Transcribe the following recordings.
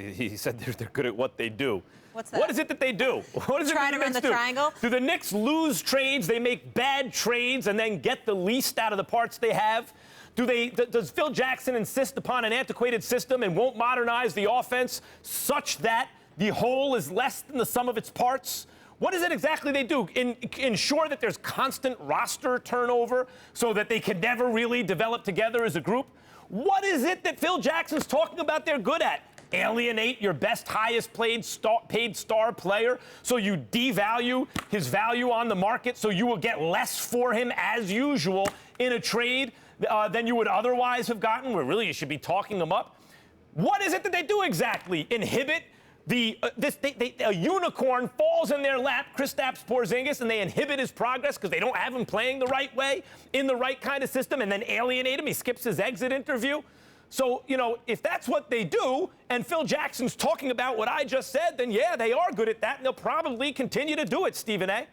He said they're good at what they do. What's that? What is it that they do? What is Try it that to the run Knicks the do? triangle? Do the Knicks lose trades? They make bad trades and then get the least out of the parts they have? Does Phil Jackson insist upon an antiquated system and won't modernize the offense such that the whole is less than the sum of its parts? What is it exactly they do? Ensure that there's constant roster turnover so that they can never really develop together as a group? What is it that Phil Jackson's talking about they're good at? Alienate your best, highest paid star player so you devalue his value on the market so you will get less for him as usual in a trade than you would otherwise have gotten, where really you should be talking him up? What is it that they do exactly? Inhibit a unicorn falls in their lap, Kristaps Porzingis, and they inhibit his progress because they don't have him playing the right way in the right kind of system, and then alienate him. He skips his exit interview. So, if that's what they do, and Phil Jackson's talking about what I just said, then yeah, they are good at that, and they'll probably continue to do it, Stephen A.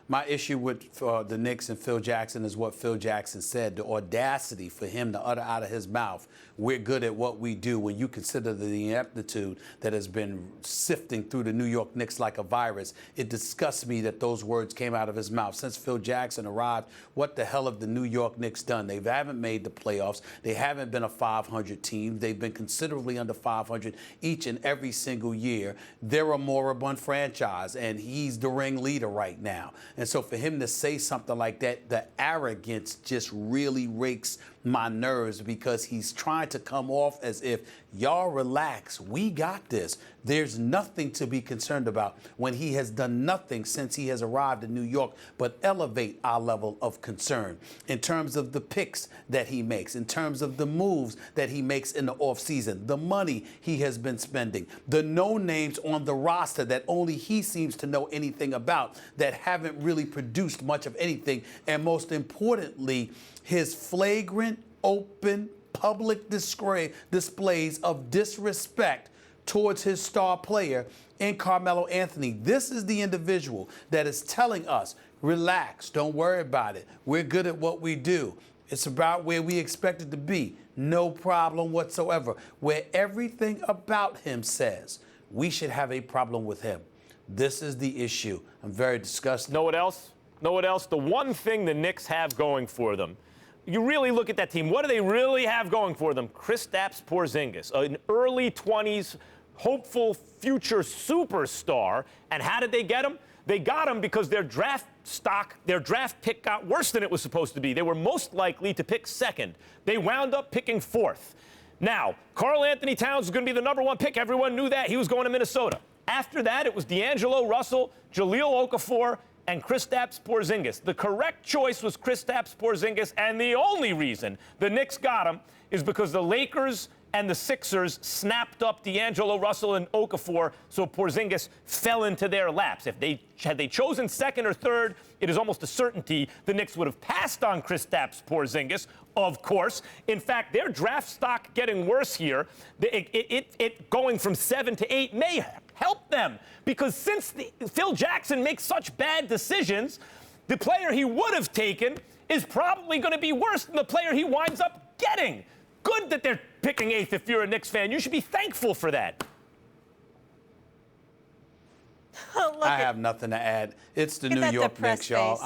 My issue with the Knicks and Phil Jackson is what Phil Jackson said, the audacity for him to utter out of his mouth, we're good at what we do, when you consider the ineptitude that has been sifting through the New York Knicks like a virus. It disgusts me that those words came out of his mouth. Since Phil Jackson arrived, what the hell have the New York Knicks done? They haven't made the playoffs. They haven't been a 500 team. They've been considerably under 500 each and every single year. They're a moribund franchise, and he's the ringleader right now. And so for him to say something like that, the arrogance just really rakes my nerves, because he's trying to come off as if, y'all relax, we got this. There's nothing to be concerned about, when he has done nothing since he has arrived in New York but elevate our level of concern in terms of the picks that he makes, in terms of the moves that he makes in the offseason, the money he has been spending, the no-names on the roster that only he seems to know anything about, that haven't really produced much of anything, and most importantly, his flagrant, open, public displays of disrespect towards his star player in Carmelo Anthony. This is the individual that is telling us, relax, don't worry about it. We're good at what we do. It's about where we expect it to be. No problem whatsoever. Where everything about him says we should have a problem with him. This is the issue. I'm very disgusted. Know what else? Know what else? The one thing the Knicks have going for them. You really look at that team. What do they really have going for them? Kristaps Porzingis, an early 20s, hopeful future superstar. And how did they get him? They got him because their draft pick got worse than it was supposed to be. They were most likely to pick second. They wound up picking fourth. Now, Karl Anthony Towns was going to be the #1 pick. Everyone knew that. He was going to Minnesota. After that, it was D'Angelo Russell, Jahlil Okafor, and Kristaps Porzingis. The correct choice was Kristaps Porzingis, and the only reason the Knicks got him is because the Lakers and the Sixers snapped up D'Angelo Russell and Okafor, so Porzingis fell into their laps. Had they chosen second or third, it is almost a certainty the Knicks would have passed on Kristaps Porzingis, of course. In fact, their draft stock getting worse here, it going from 7 to 8 may help them, because since Phil Jackson makes such bad decisions, the player he would have taken is probably going to be worse than the player he winds up getting. Good that they're picking 8th if you're a Knicks fan. You should be thankful for that. I have nothing to add. It's the New York Knicks, y'all.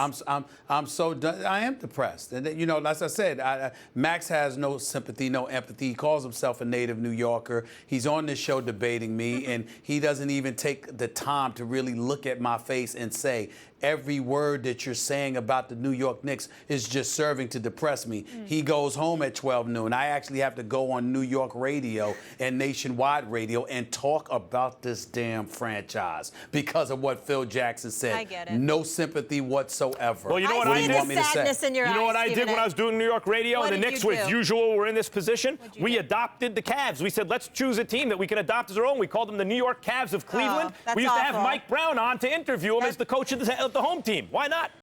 I'm so done. I am depressed. And, as I said, Max has no sympathy, no empathy. He calls himself a native New Yorker. He's on this show debating me, and he doesn't even take the time to really look at my face and say, every word that you're saying about the New York Knicks is just serving to depress me. He goes home at 12 noon. I actually have to go on New York radio and nationwide radio and talk about this damn franchise because of what Phil Jackson said. I get it. No sympathy whatsoever. Well, you know what I see the sadness in your eyes. You know what I did when I was doing New York radio, and the Knicks, as usual, were in this position? We adopted the Cavs. We said, let's choose a team that we can adopt as our own. We called them the New York Cavs of Cleveland. That's we used to awful. have Mike Brown on to interview him as the coach of the home team. Why not?